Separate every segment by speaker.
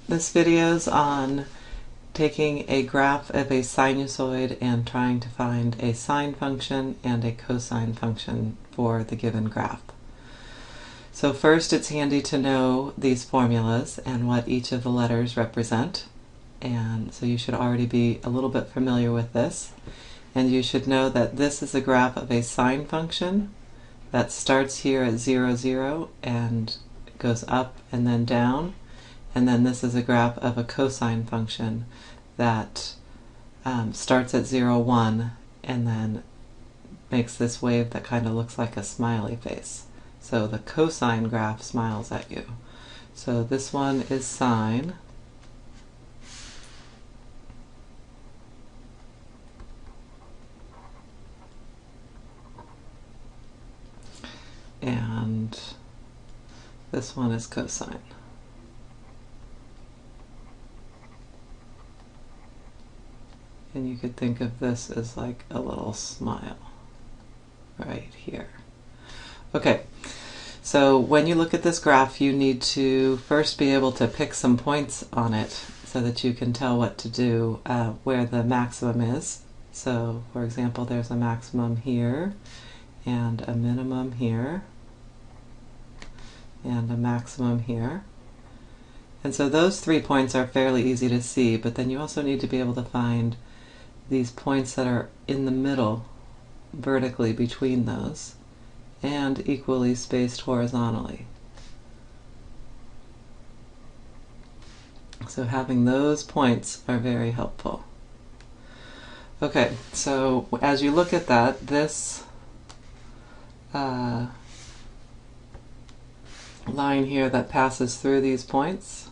Speaker 1: This video's on taking a graph of a sinusoid and trying to find a sine function and a cosine function for the given graph. So first, it's handy to know these formulas and what each of the letters represent. And so you should already be a little bit familiar with this. And you should know that this is a graph of a sine function that starts here at 0, 0 and goes up and then down. And then this is a graph of a cosine function that starts at 0, 1 and then makes this wave that kind of looks like a smiley face. So the cosine graph smiles at you. So this one is sine. And this one is cosine. And you could think of this as like a little smile right here. Okay, so when you look at this graph, you need to first be able to pick some points on it so that you can tell what to do, where the maximum is. So, for example, there's a maximum here, and a minimum here, and a maximum here. And so those 3 points are fairly easy to see, but then you also need to be able to find these points that are in the middle, vertically between those, and equally spaced horizontally. So having those points are very helpful. Okay, so as you look at that, this line here that passes through these points,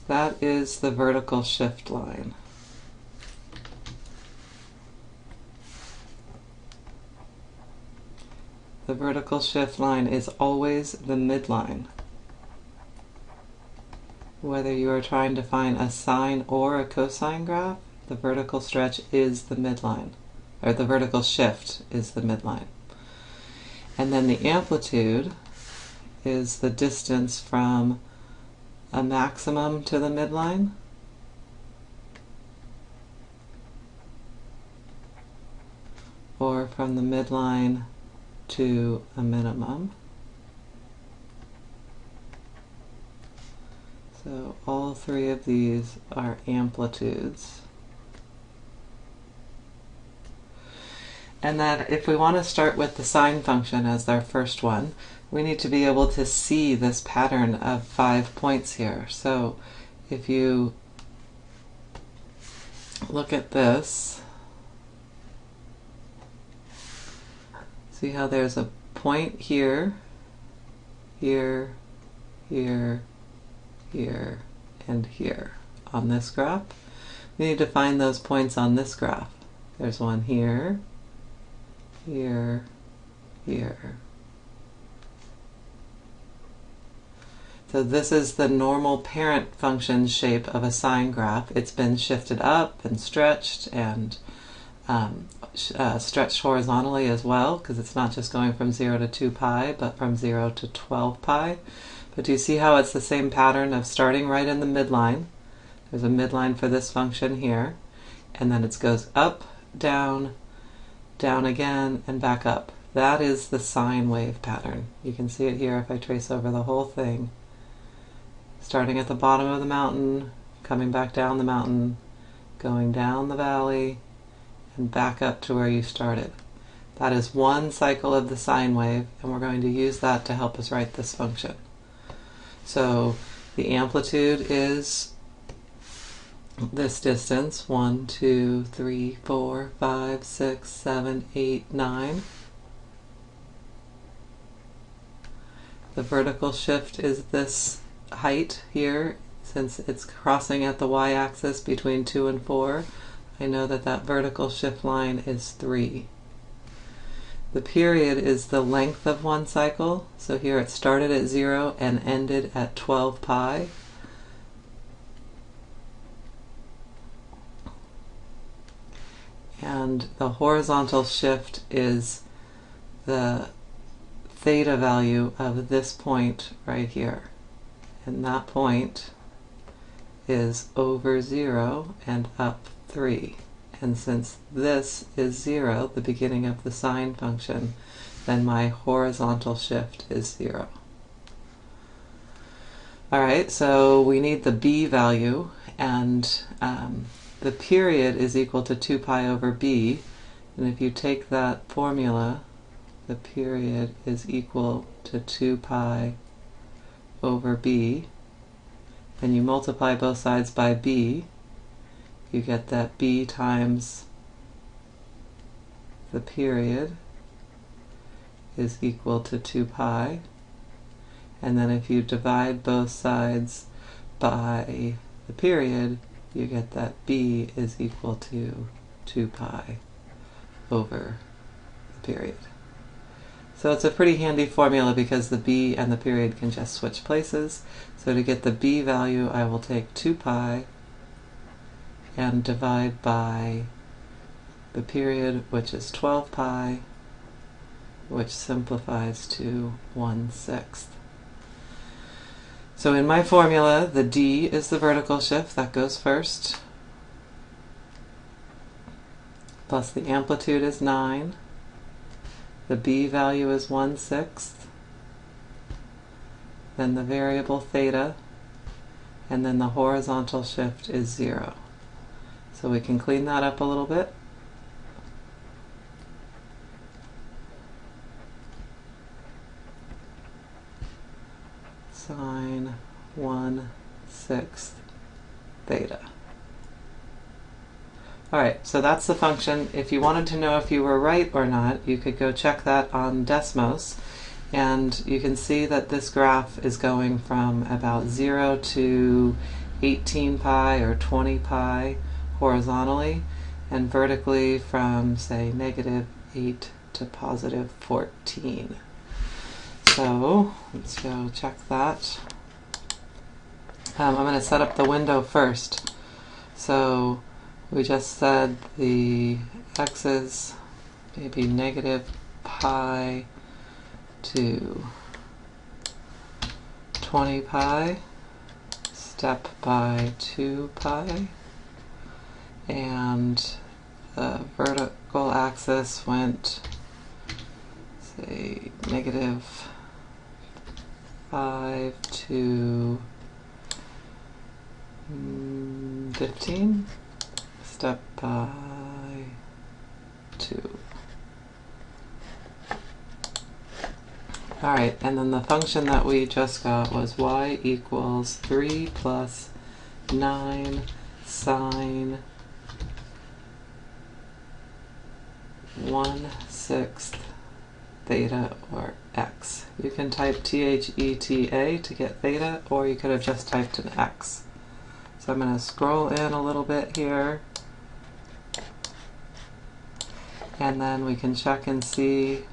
Speaker 1: that is the vertical shift line. The vertical shift line is always the midline. Whether you are trying to find a sine or a cosine graph, the vertical stretch is the midline, or the vertical shift is the midline. And then the amplitude is the distance from a maximum to the midline, or from the midline to a minimum. So all 3 of these are amplitudes. And then if we want to start with the sine function as our first one, we need to be able to see this pattern of 5 points here. So if you look at this, see how there's a point here, here, here, here, and here on this graph. We need to find those points on this graph. There's one here, here, here. So this is the normal parent function shape of a sine graph. It's been shifted up and stretched stretched horizontally as well, because it's not just going from 0 to 2 pi, but from 0 to 12 pi. But do you see how it's the same pattern of starting right in the midline? There's a midline for this function here, and then it goes up, down, down again, and back up. That is the sine wave pattern. You can see it here if I trace over the whole thing. Starting at the bottom of the mountain, coming back down the mountain, going down the valley, and back up to where you started. That is one cycle of the sine wave, and we're going to use that to help us write this function. So the amplitude is this distance, 1, 2, 3, 4, 5, 6, 7, 8, 9. The vertical shift is this height here. Since it's crossing at the y-axis between 2 and 4, I know that that vertical shift line is 3. The period is the length of one cycle. So here it started at 0 and ended at 12 pi. And the horizontal shift is the theta value of this point right here. And that point is over 0 and up 3. And since this is 0, the beginning of the sine function, then my horizontal shift is 0. Alright, so we need the b value, and the period is equal to 2 pi over b. And if you take that formula, the period is equal to 2 pi over b, and you multiply both sides by b, you get that b times the period is equal to 2 pi. And then if you divide both sides by the period, you get that b is equal to 2 pi over the period. So it's a pretty handy formula because the b and the period can just switch places. So to get the b value, I will take 2 pi and divide by the period, which is 12 pi, which simplifies to 1/6. So in my formula, the d is the vertical shift, that goes first, plus the amplitude is 9, the b value is 1/6, then the variable theta, and then the horizontal shift is 0. So we can clean that up a little bit. Sine 1/6 theta. Alright, so that's the function. If you wanted to know if you were right or not, you could go check that on Desmos, and you can see that this graph is going from about 0 to 18 pi or 20 pi horizontally, and vertically from, say, -8 to +14. So let's go check that. I'm going to set up the window first. So we just said the x's maybe -pi to 20 pi, step by 2 pi, and the vertical axis went, say, -5 to 15, step by 2. Alright, and then the function that we just got was y equals 3 plus 9 sine 1/6 theta, or x. You can type theta to get theta, or you could have just typed an x. So I'm going to scroll in a little bit here, and then we can check and see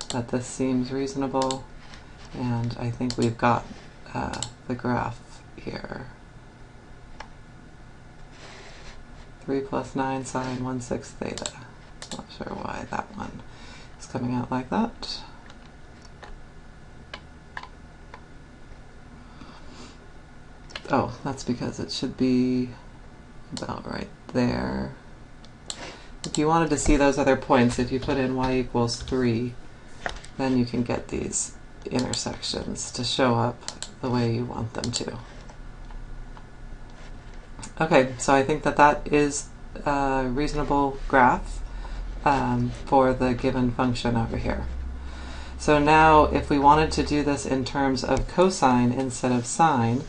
Speaker 1: that this seems reasonable, and I think we've got the graph here. 3 plus 9 sine 1/6 theta. Not sure why that one is coming out like that. Oh, that's because it should be about right there. If you wanted to see those other points, if you put in y equals 3, then you can get these intersections to show up the way you want them to. Okay, so I think that that is a reasonable graph for the given function over here. So now if we wanted to do this in terms of cosine instead of sine,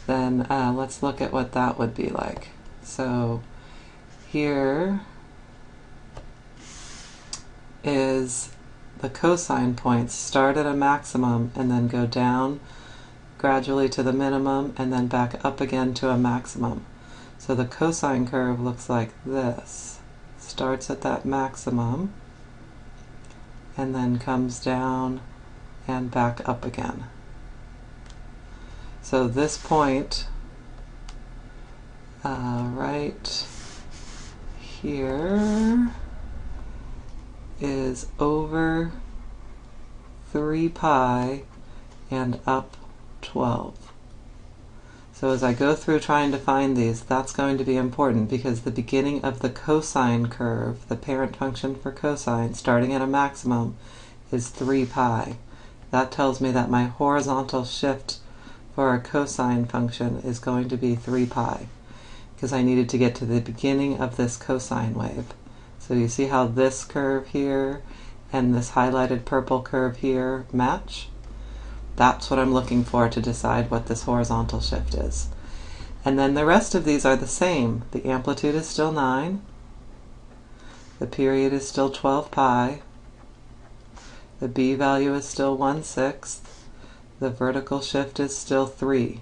Speaker 1: then let's look at what that would be like. So here is the cosine points start at a maximum and then go down gradually to the minimum and then back up again to a maximum. So the cosine curve looks like this. Starts at that maximum and then comes down and back up again. So this point right here is over 3 pi and up 12. So as I go through trying to find these, that's going to be important because the beginning of the cosine curve, the parent function for cosine, starting at a maximum, is 3 pi. That tells me that my horizontal shift for a cosine function is going to be 3 pi because I needed to get to the beginning of this cosine wave. So you see how this curve here and this highlighted purple curve here match? That's what I'm looking for to decide what this horizontal shift is. And then the rest of these are the same. The amplitude is still 9. The period is still 12 pi. The b value is still 1/6. The vertical shift is still 3.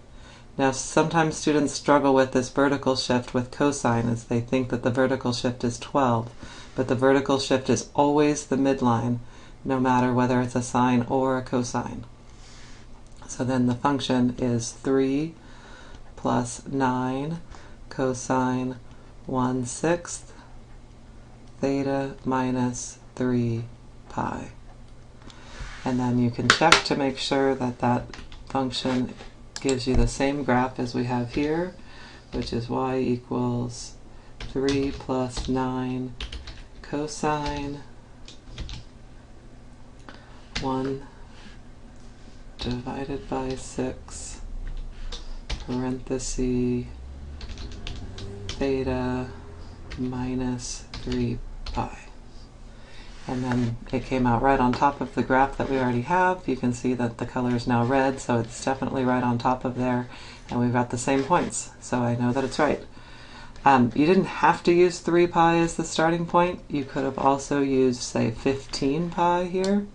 Speaker 1: Now sometimes students struggle with this vertical shift with cosine as they think that the vertical shift is 12. But the vertical shift is always the midline, no matter whether it's a sine or a cosine. So then the function is 3 plus 9 cosine 1/6 theta minus 3 pi. And then you can check to make sure that that function gives you the same graph as we have here, which is y equals 3 plus 9 cosine 1 divided by 6 parenthesis theta minus 3 pi. And then it came out right on top of the graph that we already have. You can see that the color is now red, so it's definitely right on top of there, and we've got the same points, so I know that it's right. You didn't have to use 3 pi as the starting point. You could have also used, say, 15 pi here,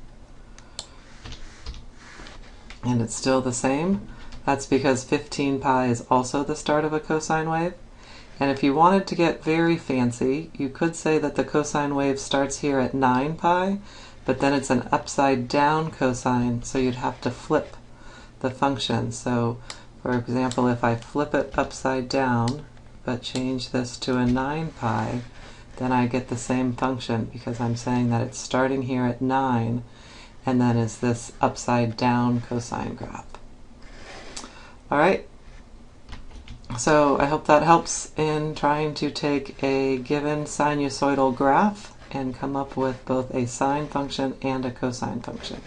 Speaker 1: and it's still the same. That's because 15 pi is also the start of a cosine wave. And if you wanted to get very fancy, you could say that the cosine wave starts here at 9 pi, but then it's an upside down cosine, so you'd have to flip the function. So, for example, if I flip it upside down, but change this to a 9 pi, then I get the same function because I'm saying that it's starting here at 9 and then is this upside down cosine graph. Alright, so I hope that helps in trying to take a given sinusoidal graph and come up with both a sine function and a cosine function.